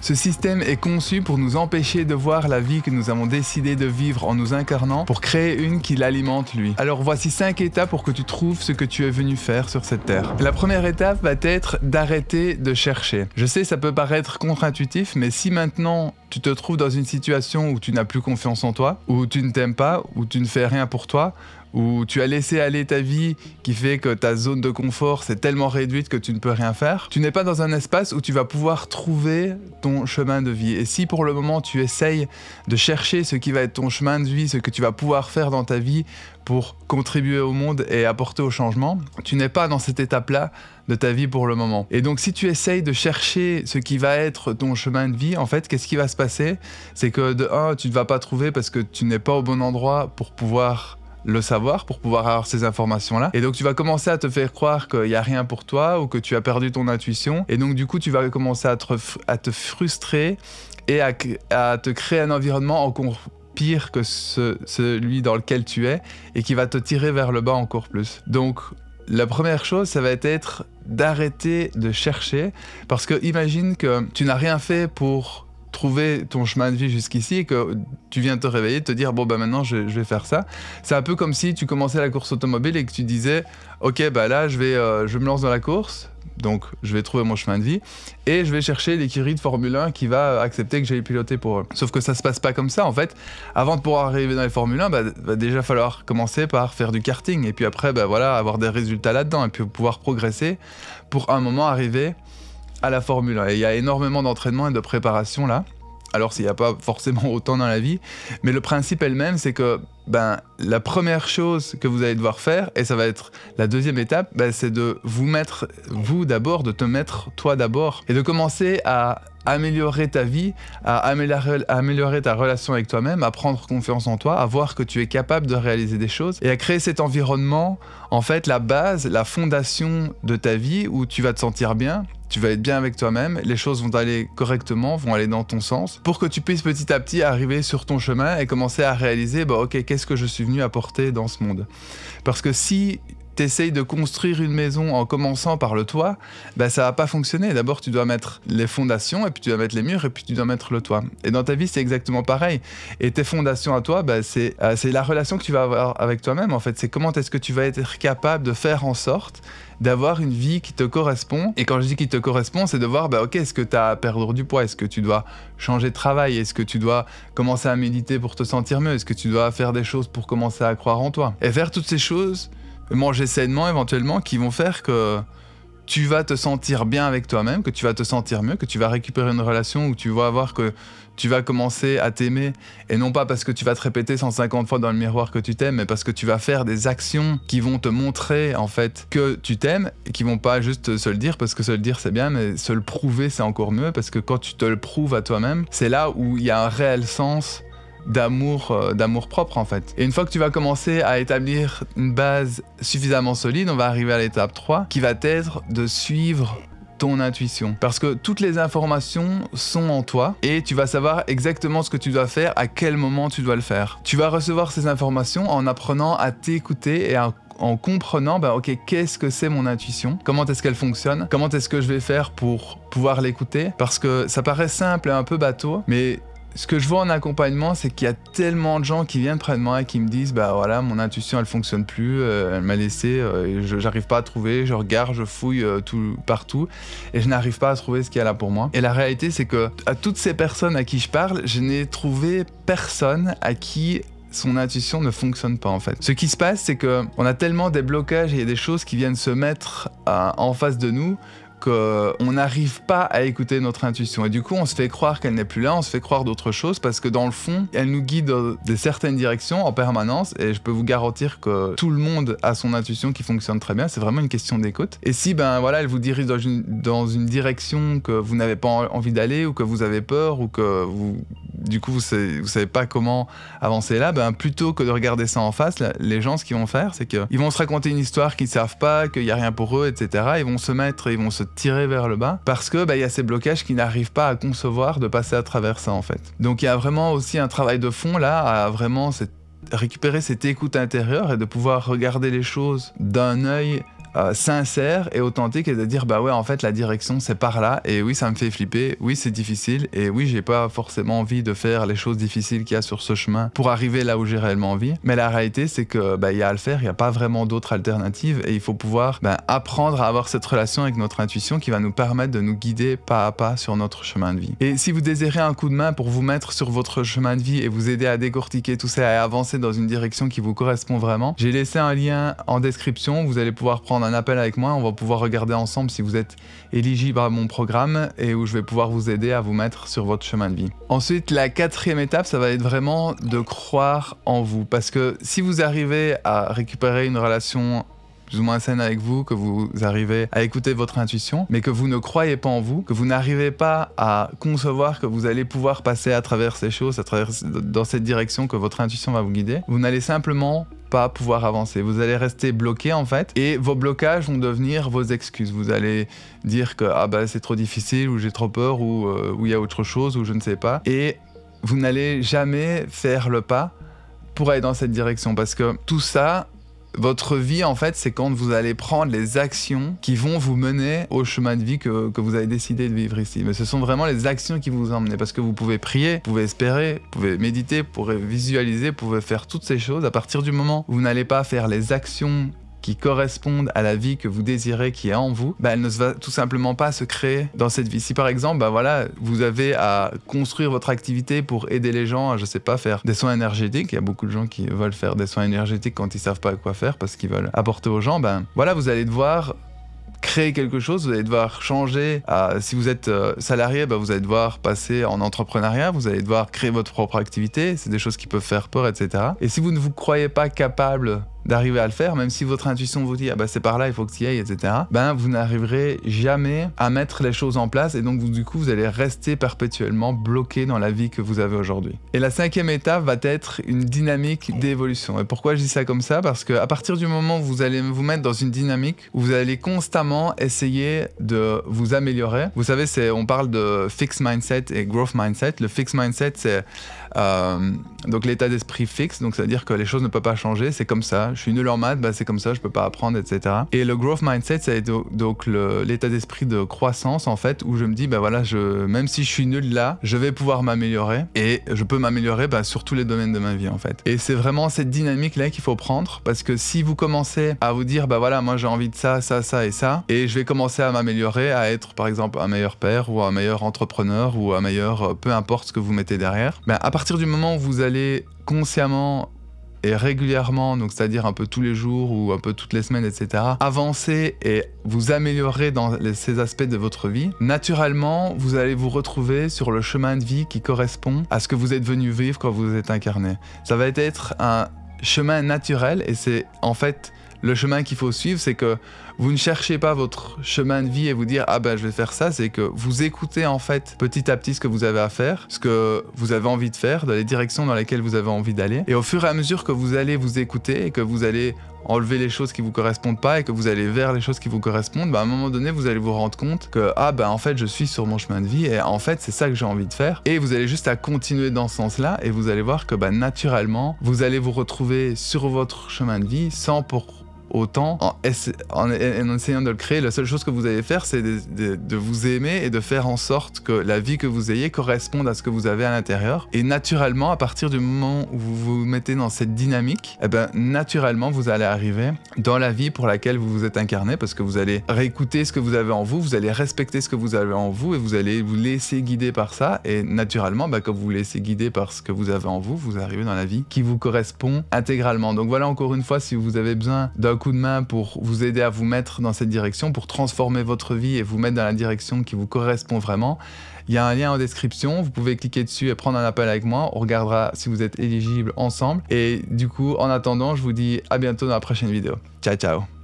Ce système est conçu pour nous empêcher de voir la vie que nous avons décidé de vivre en nous incarnant, pour créer une qui l'alimente lui. Alors voici 5 étapes pour que tu trouves ce que tu es venu faire sur cette terre. La première étape va être d'arrêter de chercher. Je sais, ça peut paraître contre-intuitif, mais si maintenant tu te trouves dans une situation où tu n'as plus confiance en toi, où tu ne t'aimes pas, où tu ne fais rien pour toi, où tu as laissé aller ta vie qui fait que ta zone de confort s'est tellement réduite que tu ne peux rien faire, tu n'es pas dans un espace où tu vas pouvoir trouver ton chemin de vie. Et si pour le moment tu essayes de chercher ce qui va être ton chemin de vie, ce que tu vas pouvoir faire dans ta vie pour contribuer au monde et apporter au changement, tu n'es pas dans cette étape-là de ta vie pour le moment. Et donc si tu essayes de chercher ce qui va être ton chemin de vie, en fait, qu'est-ce qui va se passer? C'est que de un, tu ne vas pas trouver parce que tu n'es pas au bon endroit pour pouvoir le savoir, pour pouvoir avoir ces informations-là. Et donc tu vas commencer à te faire croire qu'il n'y a rien pour toi ou que tu as perdu ton intuition. Et donc du coup, tu vas commencer à te frustrer et à te créer un environnement encore pire que celui dans lequel tu es et qui va te tirer vers le bas encore plus. Donc la première chose, ça va être d'arrêter de chercher, parce que imagine que tu n'as rien fait pour trouver ton chemin de vie jusqu'ici et que tu viens te réveiller, te dire bon ben maintenant je vais faire ça. C'est un peu comme si tu commençais la course automobile et que tu disais ok bah là je me lance dans la course, donc je vais trouver mon chemin de vie et je vais chercher l'écurie de Formule 1 qui va accepter que j'aille piloter pour eux. Sauf que ça se passe pas comme ça en fait. Avant de pouvoir arriver dans les Formule 1, va déjà falloir commencer par faire du karting et puis après voilà avoir des résultats là-dedans et puis pouvoir progresser pour à un moment arriver à la Formule 1. Et il y a énormément d'entraînement et de préparation là. Alors s'il n'y a pas forcément autant dans la vie, mais le principe est le même, c'est que la première chose que vous allez devoir faire, et ça va être la deuxième étape, c'est de vous mettre, vous d'abord, de te mettre toi d'abord, et de commencer à améliorer ta vie, à améliorer ta relation avec toi-même, à prendre confiance en toi, à voir que tu es capable de réaliser des choses, et à créer cet environnement, en fait, la base, la fondation de ta vie, où tu vas te sentir bien, tu vas être bien avec toi-même, les choses vont aller correctement, vont aller dans ton sens, pour que tu puisses petit à petit arriver sur ton chemin et commencer à réaliser, ok, qu'est-ce que je suis venu apporter dans ce monde? Parce que si tu essayes de construire une maison en commençant par le toit, ça va pas fonctionner. D'abord, tu dois mettre les fondations, et puis tu dois mettre les murs, et puis tu dois mettre le toit. Et dans ta vie, c'est exactement pareil. Et tes fondations à toi, c'est la relation que tu vas avoir avec toi-même, en fait. C'est comment est-ce que tu vas être capable de faire en sorte d'avoir une vie qui te correspond. Et quand je dis qui te correspond, c'est de voir, ok, est-ce que tu as à perdre du poids? Est-ce que tu dois changer de travail? Est-ce que tu dois commencer à méditer pour te sentir mieux? Est-ce que tu dois faire des choses pour commencer à croire en toi? Et faire toutes ces choses, manger sainement éventuellement, qui vont faire que tu vas te sentir bien avec toi-même, que tu vas te sentir mieux, que tu vas récupérer une relation où tu vas voir que tu vas commencer à t'aimer, et non pas parce que tu vas te répéter 150 fois dans le miroir que tu t'aimes, mais parce que tu vas faire des actions qui vont te montrer en fait que tu t'aimes, et qui vont pas juste se le dire, parce que se le dire c'est bien, mais se le prouver c'est encore mieux, parce que quand tu te le prouves à toi-même, c'est là où il y a un réel sens d'amour propre en fait. Et une fois que tu vas commencer à établir une base suffisamment solide, on va arriver à l'étape 3 qui va être de suivre ton intuition. Parce que toutes les informations sont en toi et tu vas savoir exactement ce que tu dois faire, à quel moment tu dois le faire. Tu vas recevoir ces informations en apprenant à t'écouter et en comprenant, ok, qu'est-ce que c'est mon intuition? Comment est-ce qu'elle fonctionne? Comment est-ce que je vais faire pour pouvoir l'écouter? Parce que ça paraît simple et un peu bateau, mais ce que je vois en accompagnement, c'est qu'il y a tellement de gens qui viennent près de moi et qui me disent voilà, mon intuition elle fonctionne plus, elle m'a laissé, j'arrive pas à trouver, je regarde, je fouille partout et je n'arrive pas à trouver ce qu'il y a là pour moi. Et la réalité, c'est que à toutes ces personnes à qui je parle, je n'ai trouvé personne à qui son intuition ne fonctionne pas en fait. Ce qui se passe, c'est qu'on a tellement des blocages et il y a des choses qui viennent se mettre en face de nous qu'on n'arrive pas à écouter notre intuition. Et du coup, on se fait croire qu'elle n'est plus là, on se fait croire d'autres choses, parce que dans le fond, elle nous guide dans de certaines directions en permanence, et je peux vous garantir que tout le monde a son intuition qui fonctionne très bien, c'est vraiment une question d'écoute. Et si, elle vous dirige dans une direction que vous n'avez pas envie d'aller, ou que vous avez peur, ou que vous savez pas comment avancer là, plutôt que de regarder ça en face, les gens, ce qu'ils vont faire, c'est qu'ils vont se raconter une histoire qu'ils savent pas, qu'il y a rien pour eux, etc. Ils vont se tirer vers le bas, parce que y a ces blocages qui n'arrivent pas à concevoir de passer à travers ça en fait. Donc il y a vraiment aussi un travail de fond là, à vraiment récupérer cette écoute intérieure et de pouvoir regarder les choses d'un œil sincère et authentique et de dire bah ouais en fait la direction c'est par là et oui ça me fait flipper, oui c'est difficile et oui j'ai pas forcément envie de faire les choses difficiles qu'il y a sur ce chemin pour arriver là où j'ai réellement envie, mais la réalité c'est que bah, y a à le faire, il n'y a pas vraiment d'autres alternatives et il faut pouvoir apprendre à avoir cette relation avec notre intuition qui va nous permettre de nous guider pas à pas sur notre chemin de vie. Et si vous désirez un coup de main pour vous mettre sur votre chemin de vie et vous aider à décortiquer tout ça et à avancer dans une direction qui vous correspond vraiment, j'ai laissé un lien en description, vous allez pouvoir prendre un appel avec moi, on va pouvoir regarder ensemble si vous êtes éligible à mon programme et où je vais pouvoir vous aider à vous mettre sur votre chemin de vie. Ensuite, la 4e étape, ça va être vraiment de croire en vous parce que si vous arrivez à récupérer une relation plus ou moins saine avec vous, que vous arrivez à écouter votre intuition, mais que vous ne croyez pas en vous, que vous n'arrivez pas à concevoir que vous allez pouvoir passer à travers ces choses, dans cette direction que votre intuition va vous guider, vous n'allez simplement pas pouvoir avancer. Vous allez rester bloqué en fait et vos blocages vont devenir vos excuses. Vous allez dire que c'est trop difficile ou j'ai trop peur ou il y a autre chose ou je ne sais pas et vous n'allez jamais faire le pas pour aller dans cette direction parce que tout ça, votre vie, en fait, c'est quand vous allez prendre les actions qui vont vous mener au chemin de vie que vous avez décidé de vivre ici. Mais ce sont vraiment les actions qui vous emmènent parce que vous pouvez prier, vous pouvez espérer, vous pouvez méditer, vous pouvez visualiser, vous pouvez faire toutes ces choses. À partir du moment où vous n'allez pas faire les actions qui correspondent à la vie que vous désirez, qui est en vous, elle ne va tout simplement pas se créer dans cette vie. Si par exemple, vous avez à construire votre activité pour aider les gens à, je sais pas, faire des soins énergétiques, il y a beaucoup de gens qui veulent faire des soins énergétiques quand ils savent pas quoi faire parce qu'ils veulent apporter aux gens, vous allez devoir créer quelque chose, vous allez devoir changer. Si vous êtes salarié, vous allez devoir passer en entrepreneuriat, vous allez devoir créer votre propre activité, c'est des choses qui peuvent faire peur, etc. Et si vous ne vous croyez pas capable d'arriver à le faire, même si votre intuition vous dit c'est par là, il faut que tu y ailles, etc. Vous n'arriverez jamais à mettre les choses en place et donc du coup vous allez rester perpétuellement bloqué dans la vie que vous avez aujourd'hui. Et la 5e étape va être une dynamique d'évolution. Et pourquoi je dis ça comme ça? Parce qu'à partir du moment où vous allez vous mettre dans une dynamique où vous allez constamment essayer de vous améliorer. Vous savez, on parle de fixed mindset et growth mindset. Le fixed mindset, c'est donc l'état d'esprit fixe, donc c'est-à-dire que les choses ne peuvent pas changer, c'est comme ça, je suis nul en maths, c'est comme ça, je peux pas apprendre, etc. Et le growth mindset, c'est donc l'état d'esprit de croissance en fait, où je me dis même si je suis nul là, je vais pouvoir m'améliorer et je peux m'améliorer sur tous les domaines de ma vie en fait. Et c'est vraiment cette dynamique là qu'il faut prendre parce que si vous commencez à vous dire moi j'ai envie de ça, ça, ça et ça, et je vais commencer à m'améliorer, à être par exemple un meilleur père ou un meilleur entrepreneur ou un meilleur peu importe ce que vous mettez derrière, à partir du moment où vous allez consciemment et régulièrement, donc c'est-à-dire un peu tous les jours ou un peu toutes les semaines, etc., avancer et vous améliorer dans ces aspects de votre vie, naturellement, vous allez vous retrouver sur le chemin de vie qui correspond à ce que vous êtes venu vivre quand vous êtes incarné. Ça va être un chemin naturel et c'est en fait le chemin qu'il faut suivre, c'est que vous ne cherchez pas votre chemin de vie et vous dire je vais faire ça, c'est que vous écoutez en fait petit à petit ce que vous avez à faire, ce que vous avez envie de faire, dans les directions dans lesquelles vous avez envie d'aller. Et au fur et à mesure que vous allez vous écouter et que vous allez enlever les choses qui vous correspondent pas et que vous allez vers les choses qui vous correspondent, à un moment donné vous allez vous rendre compte que en fait je suis sur mon chemin de vie et en fait c'est ça que j'ai envie de faire, et vous allez juste à continuer dans ce sens-là et vous allez voir que naturellement vous allez vous retrouver sur votre chemin de vie sans pour autant en essayant de le créer. La seule chose que vous allez faire, c'est de vous aimer et de faire en sorte que la vie que vous ayez corresponde à ce que vous avez à l'intérieur. Et naturellement, à partir du moment où vous vous mettez dans cette dynamique, naturellement, vous allez arriver dans la vie pour laquelle vous vous êtes incarné, parce que vous allez réécouter ce que vous avez en vous, vous allez respecter ce que vous avez en vous et vous allez vous laisser guider par ça. Et naturellement, quand vous vous laissez guider par ce que vous avez en vous, vous arrivez dans la vie qui vous correspond intégralement. Donc voilà, encore une fois, si vous avez besoin d'un coup de main pour vous aider à vous mettre dans cette direction, pour transformer votre vie et vous mettre dans la direction qui vous correspond vraiment, il y a un lien en description, vous pouvez cliquer dessus et prendre un appel avec moi, on regardera si vous êtes éligible ensemble. Et du coup, en attendant, je vous dis à bientôt dans la prochaine vidéo. Ciao, ciao!